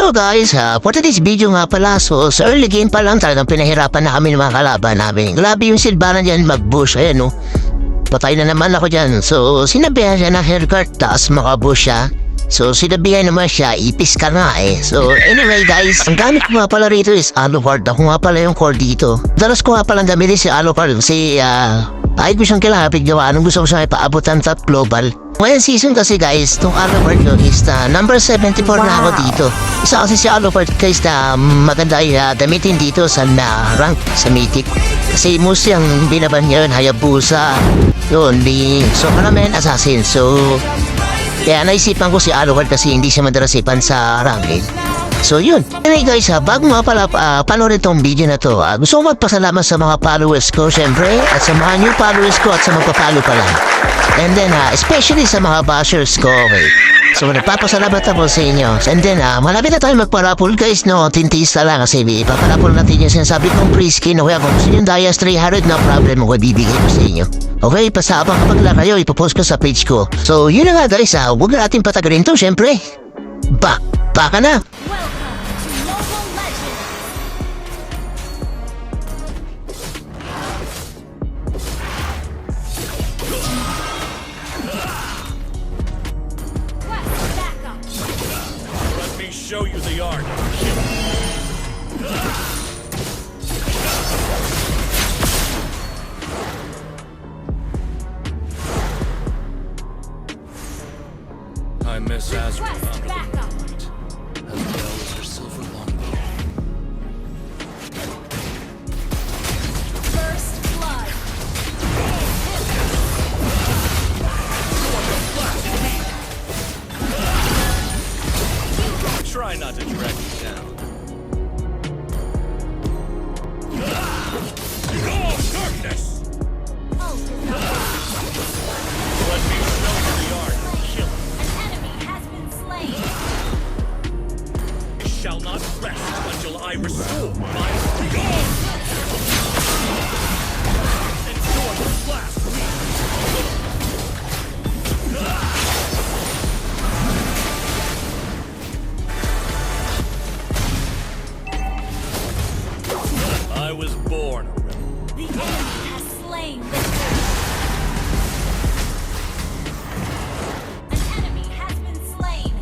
Hello guys, for today's video nga pala, so sa early game pa lang talagang pinahirapan na kami ng mga kalaban namin. Grabe yung silbanan dyan mag-bush, ayan no. Patay na naman ako dyan. So sinabihan siya ng haircut, taas makabush siya. So sinabihan naman siya, ipis ka nga eh. So anyway guys, ang gamit ko nga pala rito is Alucard. Ako nga pala yung core dito. Dalas ko nga palang gamitin si Alucard kasi kahit ko siyang kilapit gawa, anong gusto ko siya ipaabot ng top global. Ngayon season kasi guys, itong Alucard ko is number 74 na ako dito. Isa kasi si Alucard guys na maganda gamitin dito sa rank sa Mythic. Kasi mostly ang binaban niya yun, Hayabusa, yun, so karamihan assassin. So kaya naisipan ko si Alucard kasi hindi siya madarasipan sa ranked. So yun. Anyway guys, bago nga pala panoorin itong video na to, gusto ko magpasalamat sa mga followers ko syempre, at sa mga new followers ko at sa magpa-follow pa lang. And then especially sa mga bashers ko, okay. So nagpapasalamat ako sa inyo. And then malapit na tayo magparapol guys, no? Tintis na lang kasi ipaparapol natin yung sinasabi kong free skin. Okay, kung gusto nyo Dias 300, no problem, ako bibigay ko sa inyo. Okay, pasabang kapag lang kayo, ipopost ko sa page ko. So yun na nga guys, huwag na natin patagalin to syempre. Baka na! Show you the art. I miss Azra under the moonlight, as well as her silver longbow. First blood. Try not to drag me down. Darkness! Let me show you the art of killing. An enemy has been slain. I shall not rest until I restore my freedom. Enjoy the last I was born a rebel. The enemy has slain the turtle. An enemy has been slain.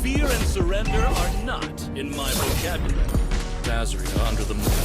Fear and surrender are not in my vocabulary. Tazria under the moon.